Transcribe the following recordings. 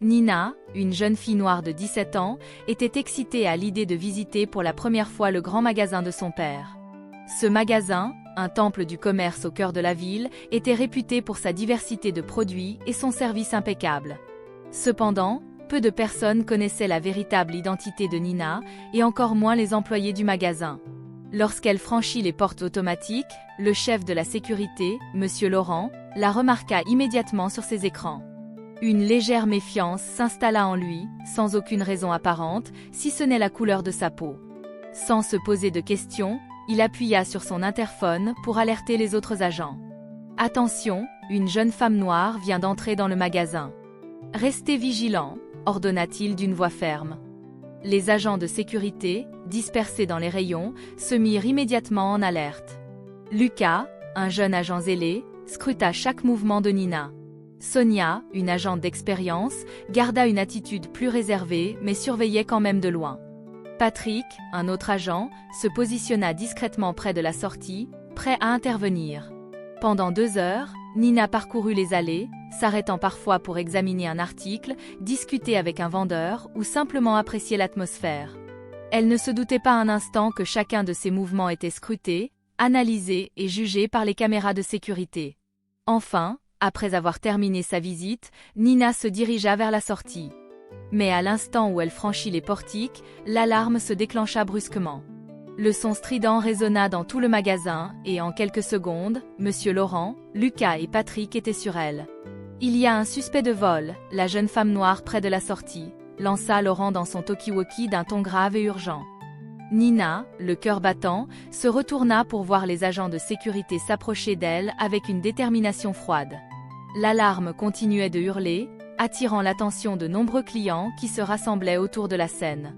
Nina, une jeune fille noire de 17 ans, était excitée à l'idée de visiter pour la première fois le grand magasin de son père. Ce magasin, un temple du commerce au cœur de la ville, était réputé pour sa diversité de produits et son service impeccable. Cependant, peu de personnes connaissaient la véritable identité de Nina, et encore moins les employés du magasin. Lorsqu'elle franchit les portes automatiques, le chef de la sécurité, Monsieur Laurent, la remarqua immédiatement sur ses écrans. Une légère méfiance s'installa en lui, sans aucune raison apparente, si ce n'est la couleur de sa peau. Sans se poser de questions, il appuya sur son interphone pour alerter les autres agents. « Attention, une jeune femme noire vient d'entrer dans le magasin. Restez vigilants », ordonna-t-il d'une voix ferme. Les agents de sécurité, dispersés dans les rayons, se mirent immédiatement en alerte. Lucas, un jeune agent zélé, scruta chaque mouvement de Nina. Sonia, une agente d'expérience, garda une attitude plus réservée mais surveillait quand même de loin. Patrick, un autre agent, se positionna discrètement près de la sortie, prêt à intervenir. Pendant 2 heures, Nina parcourut les allées, s'arrêtant parfois pour examiner un article, discuter avec un vendeur ou simplement apprécier l'atmosphère. Elle ne se doutait pas un instant que chacun de ses mouvements était scruté, analysé et jugé par les caméras de sécurité. Enfin, après avoir terminé sa visite, Nina se dirigea vers la sortie. Mais à l'instant où elle franchit les portiques, l'alarme se déclencha brusquement. Le son strident résonna dans tout le magasin et en quelques secondes, Monsieur Laurent, Lucas et Patrick étaient sur elle. « Il y a un suspect de vol », la jeune femme noire près de la sortie, lança Laurent dans son talkie-walkie d'un ton grave et urgent. Nina, le cœur battant, se retourna pour voir les agents de sécurité s'approcher d'elle avec une détermination froide. L'alarme continuait de hurler, attirant l'attention de nombreux clients qui se rassemblaient autour de la scène.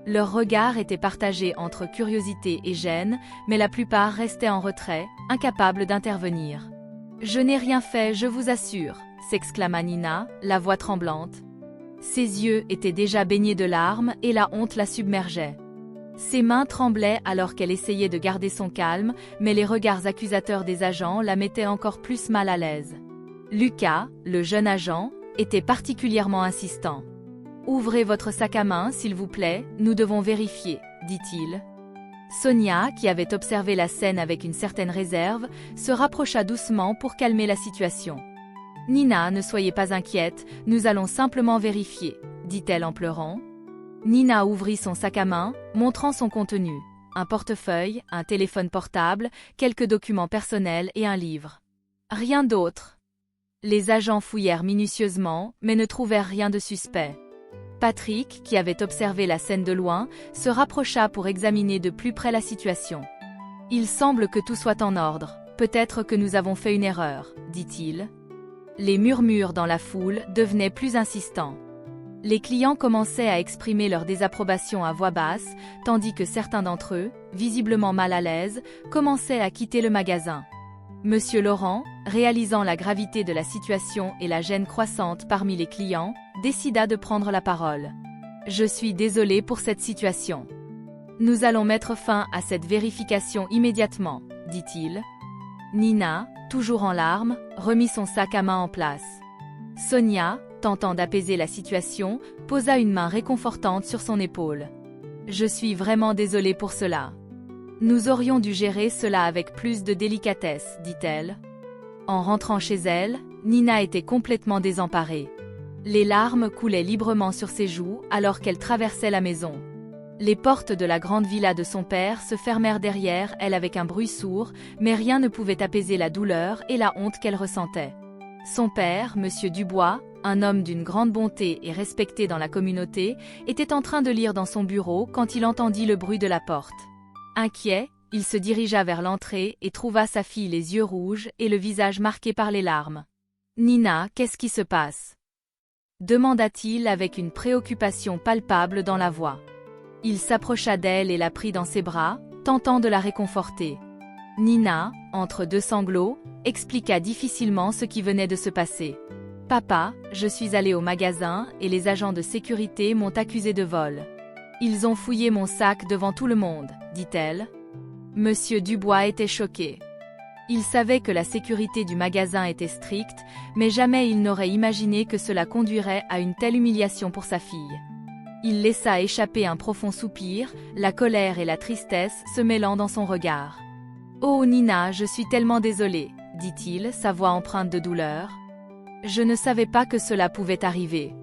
Leurs regards étaient partagés entre curiosité et gêne, mais la plupart restaient en retrait, incapables d'intervenir. « Je n'ai rien fait, je vous assure », s'exclama Nina, la voix tremblante. Ses yeux étaient déjà baignés de larmes et la honte la submergeait. Ses mains tremblaient alors qu'elle essayait de garder son calme, mais les regards accusateurs des agents la mettaient encore plus mal à l'aise. Lucas, le jeune agent, était particulièrement insistant. « Ouvrez votre sac à main, s'il vous plaît, nous devons vérifier », dit-il. Sonia, qui avait observé la scène avec une certaine réserve, se rapprocha doucement pour calmer la situation. « Nina, ne soyez pas inquiète, nous allons simplement vérifier », dit-elle en pleurant. Nina ouvrit son sac à main, montrant son contenu. Un portefeuille, un téléphone portable, quelques documents personnels et un livre. Rien d'autre. Les agents fouillèrent minutieusement, mais ne trouvèrent rien de suspect. Patrick, qui avait observé la scène de loin, se rapprocha pour examiner de plus près la situation. « Il semble que tout soit en ordre, peut-être que nous avons fait une erreur », dit-il. Les murmures dans la foule devenaient plus insistants. Les clients commençaient à exprimer leur désapprobation à voix basse, tandis que certains d'entre eux, visiblement mal à l'aise, commençaient à quitter le magasin. Monsieur Laurent, réalisant la gravité de la situation et la gêne croissante parmi les clients, décida de prendre la parole. « Je suis désolé pour cette situation. Nous allons mettre fin à cette vérification immédiatement, » dit-il. Nina, toujours en larmes, remit son sac à main en place. Sonia, tentant d'apaiser la situation, posa une main réconfortante sur son épaule. « Je suis vraiment désolée pour cela. Nous aurions dû gérer cela avec plus de délicatesse, » dit-elle. En rentrant chez elle, Nina était complètement désemparée. Les larmes coulaient librement sur ses joues alors qu'elle traversait la maison. Les portes de la grande villa de son père se fermèrent derrière elle avec un bruit sourd, mais rien ne pouvait apaiser la douleur et la honte qu'elle ressentait. Son père, Monsieur Dubois, un homme d'une grande bonté et respecté dans la communauté, était en train de lire dans son bureau quand il entendit le bruit de la porte. Inquiet, il se dirigea vers l'entrée et trouva sa fille les yeux rouges et le visage marqué par les larmes. « Nina, qu'est-ce qui se passe ?» demanda-t-il avec une préoccupation palpable dans la voix. Il s'approcha d'elle et la prit dans ses bras, tentant de la réconforter. Nina, entre deux sanglots, expliqua difficilement ce qui venait de se passer. « Papa, je suis allée au magasin et les agents de sécurité m'ont accusé de vol. Ils ont fouillé mon sac devant tout le monde, dit-elle. Monsieur Dubois était choqué. Il savait que la sécurité du magasin était stricte, mais jamais il n'aurait imaginé que cela conduirait à une telle humiliation pour sa fille. Il laissa échapper un profond soupir, la colère et la tristesse se mêlant dans son regard. « Oh Nina, je suis tellement désolé, dit-il, sa voix empreinte de douleur. Je ne savais pas que cela pouvait arriver.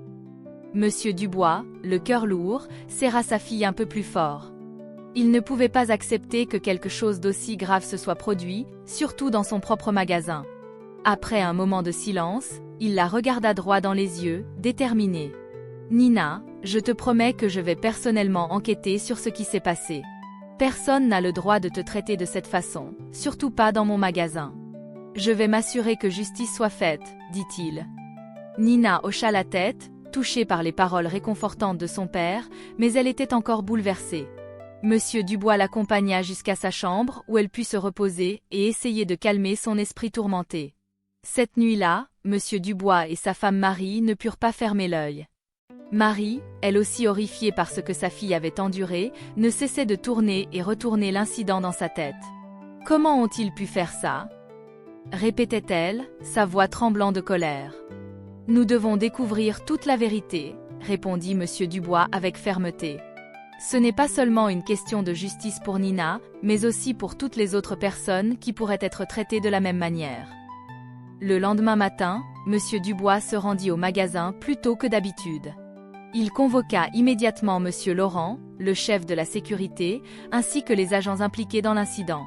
Monsieur Dubois, le cœur lourd, serra sa fille un peu plus fort. Il ne pouvait pas accepter que quelque chose d'aussi grave se soit produit, surtout dans son propre magasin. Après un moment de silence, il la regarda droit dans les yeux, déterminé. « Nina, je te promets que je vais personnellement enquêter sur ce qui s'est passé. Personne n'a le droit de te traiter de cette façon, surtout pas dans mon magasin. Je vais m'assurer que justice soit faite, dit-il. » Nina hocha la tête, touchée par les paroles réconfortantes de son père, mais elle était encore bouleversée. Monsieur Dubois l'accompagna jusqu'à sa chambre où elle put se reposer et essayer de calmer son esprit tourmenté. Cette nuit-là, Monsieur Dubois et sa femme Marie ne purent pas fermer l'œil. Marie, elle aussi horrifiée par ce que sa fille avait enduré, ne cessait de tourner et retourner l'incident dans sa tête. « Comment ont-ils pu faire ça ?» répétait-elle, sa voix tremblant de colère. « Nous devons découvrir toute la vérité, » répondit Monsieur Dubois avec fermeté. Ce n'est pas seulement une question de justice pour Nina, mais aussi pour toutes les autres personnes qui pourraient être traitées de la même manière. Le lendemain matin, Monsieur Dubois se rendit au magasin plus tôt que d'habitude. Il convoqua immédiatement Monsieur Laurent, le chef de la sécurité, ainsi que les agents impliqués dans l'incident.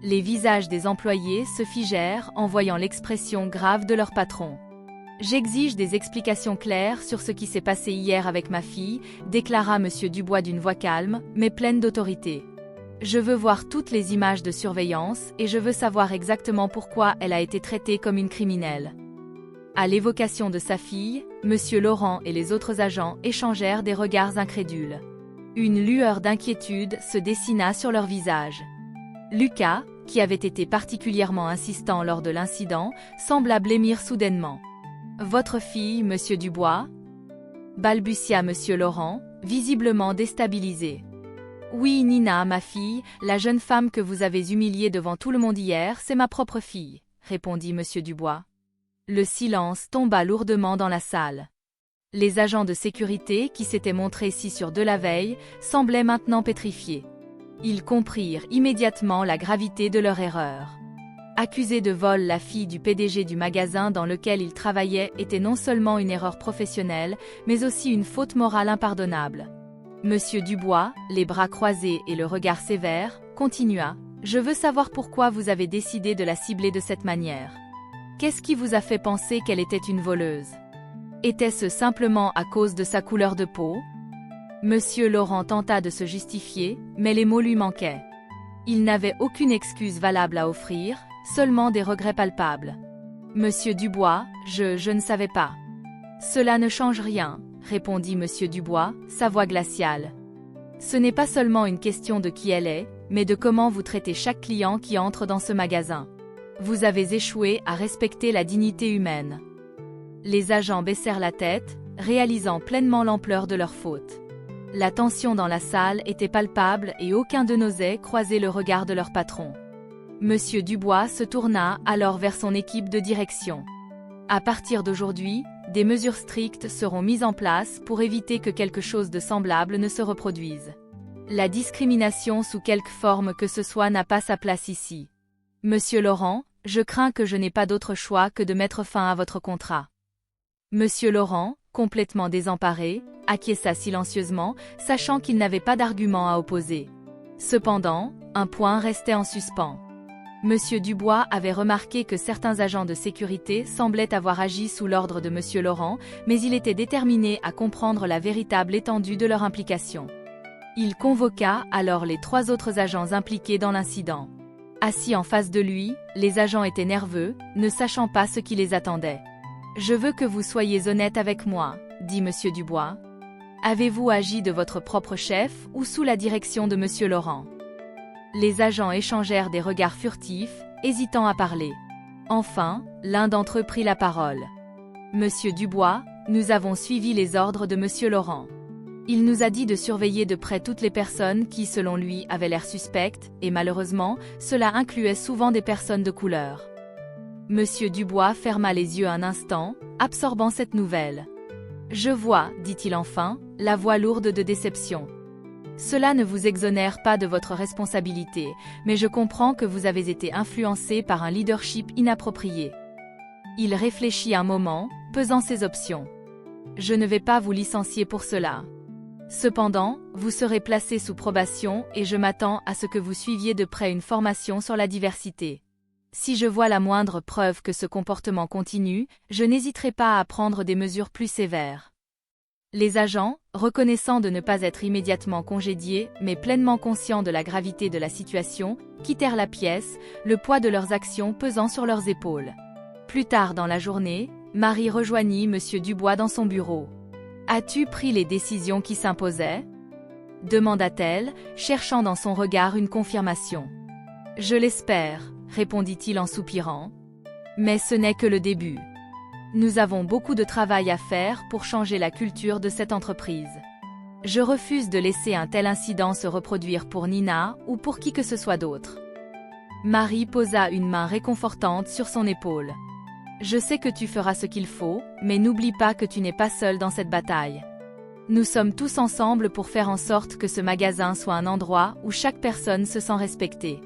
Les visages des employés se figèrent en voyant l'expression grave de leur patron. « J'exige des explications claires sur ce qui s'est passé hier avec ma fille, » déclara Monsieur Dubois d'une voix calme, mais pleine d'autorité. « Je veux voir toutes les images de surveillance et je veux savoir exactement pourquoi elle a été traitée comme une criminelle. » À l'évocation de sa fille, Monsieur Laurent et les autres agents échangèrent des regards incrédules. Une lueur d'inquiétude se dessina sur leur visage. Lucas, qui avait été particulièrement insistant lors de l'incident, sembla blêmir soudainement. « Votre fille, Monsieur Dubois ?» balbutia Monsieur Laurent, visiblement déstabilisé. « Oui, Nina, ma fille, la jeune femme que vous avez humiliée devant tout le monde hier, c'est ma propre fille, » répondit Monsieur Dubois. Le silence tomba lourdement dans la salle. Les agents de sécurité qui s'étaient montrés si sûrs de la veille, semblaient maintenant pétrifiés. Ils comprirent immédiatement la gravité de leur erreur. Accuser de vol la fille du PDG du magasin dans lequel il travaillait était non seulement une erreur professionnelle, mais aussi une faute morale impardonnable. Monsieur Dubois, les bras croisés et le regard sévère, continua. « Je veux savoir pourquoi vous avez décidé de la cibler de cette manière. Qu'est-ce qui vous a fait penser qu'elle était une voleuse? Était-ce simplement à cause de sa couleur de peau ?» Monsieur Laurent tenta de se justifier, mais les mots lui manquaient. Il n'avait aucune excuse valable à offrir, seulement des regrets palpables. « Monsieur Dubois, je ne savais pas. »« Cela ne change rien, » répondit Monsieur Dubois, sa voix glaciale. « Ce n'est pas seulement une question de qui elle est, mais de comment vous traitez chaque client qui entre dans ce magasin. Vous avez échoué à respecter la dignité humaine. » Les agents baissèrent la tête, réalisant pleinement l'ampleur de leur faute. La tension dans la salle était palpable et aucun d'eux n'osait croiser le regard de leur patron. Monsieur Dubois se tourna alors vers son équipe de direction. À partir d'aujourd'hui, des mesures strictes seront mises en place pour éviter que quelque chose de semblable ne se reproduise. La discrimination sous quelque forme que ce soit n'a pas sa place ici. Monsieur Laurent, je crains que je n'ai pas d'autre choix que de mettre fin à votre contrat. Monsieur Laurent, complètement désemparé, acquiesça silencieusement, sachant qu'il n'avait pas d'argument à opposer. Cependant, un point restait en suspens. Monsieur Dubois avait remarqué que certains agents de sécurité semblaient avoir agi sous l'ordre de Monsieur Laurent, mais il était déterminé à comprendre la véritable étendue de leur implication. Il convoqua alors les 3 autres agents impliqués dans l'incident. Assis en face de lui, les agents étaient nerveux, ne sachant pas ce qui les attendait. « Je veux que vous soyez honnête avec moi, » dit Monsieur Dubois. « Avez-vous agi de votre propre chef ou sous la direction de Monsieur Laurent ?» Les agents échangèrent des regards furtifs, hésitant à parler. Enfin, l'un d'entre eux prit la parole. « Monsieur Dubois, nous avons suivi les ordres de Monsieur Laurent. Il nous a dit de surveiller de près toutes les personnes qui, selon lui, avaient l'air suspectes, et malheureusement, cela incluait souvent des personnes de couleur. Monsieur Dubois ferma les yeux un instant, absorbant cette nouvelle. « Je vois, dit-il enfin, la voix lourde de déception. Cela ne vous exonère pas de votre responsabilité, mais je comprends que vous avez été influencé par un leadership inapproprié. » Il réfléchit un moment, pesant ses options. « Je ne vais pas vous licencier pour cela. Cependant, vous serez placé sous probation et je m'attends à ce que vous suiviez de près une formation sur la diversité. Si je vois la moindre preuve que ce comportement continue, je n'hésiterai pas à prendre des mesures plus sévères. » Les agents, reconnaissant de ne pas être immédiatement congédiés, mais pleinement conscients de la gravité de la situation, quittèrent la pièce, le poids de leurs actions pesant sur leurs épaules. Plus tard dans la journée, Marie rejoignit Monsieur Dubois dans son bureau. « As-tu pris les décisions qui s'imposaient » demanda-t-elle, cherchant dans son regard une confirmation. « Je l'espère, » répondit-il en soupirant. « Mais ce n'est que le début. Nous avons beaucoup de travail à faire pour changer la culture de cette entreprise. Je refuse de laisser un tel incident se reproduire pour Nina ou pour qui que ce soit d'autre. » Marie posa une main réconfortante sur son épaule. « Je sais que tu feras ce qu'il faut, mais n'oublie pas que tu n'es pas seul dans cette bataille. Nous sommes tous ensemble pour faire en sorte que ce magasin soit un endroit où chaque personne se sent respectée. »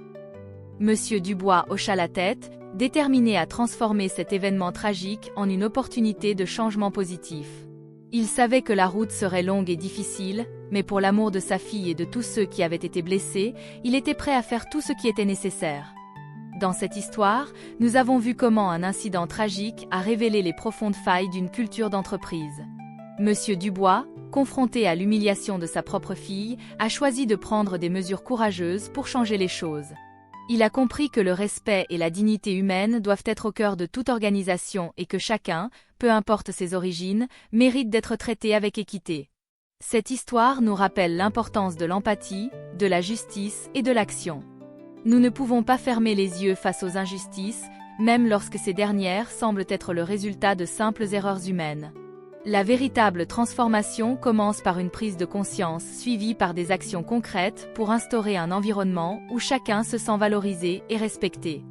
Monsieur Dubois hocha la tête, déterminé à transformer cet événement tragique en une opportunité de changement positif. Il savait que la route serait longue et difficile, mais pour l'amour de sa fille et de tous ceux qui avaient été blessés, il était prêt à faire tout ce qui était nécessaire. Dans cette histoire, nous avons vu comment un incident tragique a révélé les profondes failles d'une culture d'entreprise. Monsieur Dubois, confronté à l'humiliation de sa propre fille, a choisi de prendre des mesures courageuses pour changer les choses. Il a compris que le respect et la dignité humaine doivent être au cœur de toute organisation et que chacun, peu importe ses origines, mérite d'être traité avec équité. Cette histoire nous rappelle l'importance de l'empathie, de la justice et de l'action. Nous ne pouvons pas fermer les yeux face aux injustices, même lorsque ces dernières semblent être le résultat de simples erreurs humaines. La véritable transformation commence par une prise de conscience suivie par des actions concrètes pour instaurer un environnement où chacun se sent valorisé et respecté.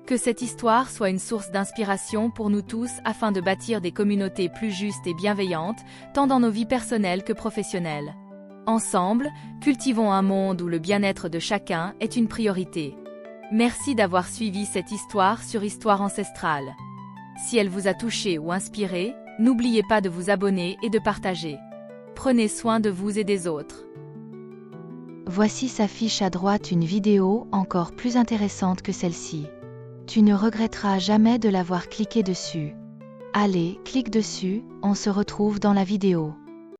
Que cette histoire soit une source d'inspiration pour nous tous afin de bâtir des communautés plus justes et bienveillantes, tant dans nos vies personnelles que professionnelles. Ensemble, cultivons un monde où le bien-être de chacun est une priorité. Merci d'avoir suivi cette histoire sur Histoire ancestrale. Si elle vous a touché ou inspiré, n'oubliez pas de vous abonner et de partager. Prenez soin de vous et des autres. Voici s'affiche à droite une vidéo encore plus intéressante que celle-ci. Tu ne regretteras jamais de l'avoir cliqué dessus. Allez, clique dessus, on se retrouve dans la vidéo.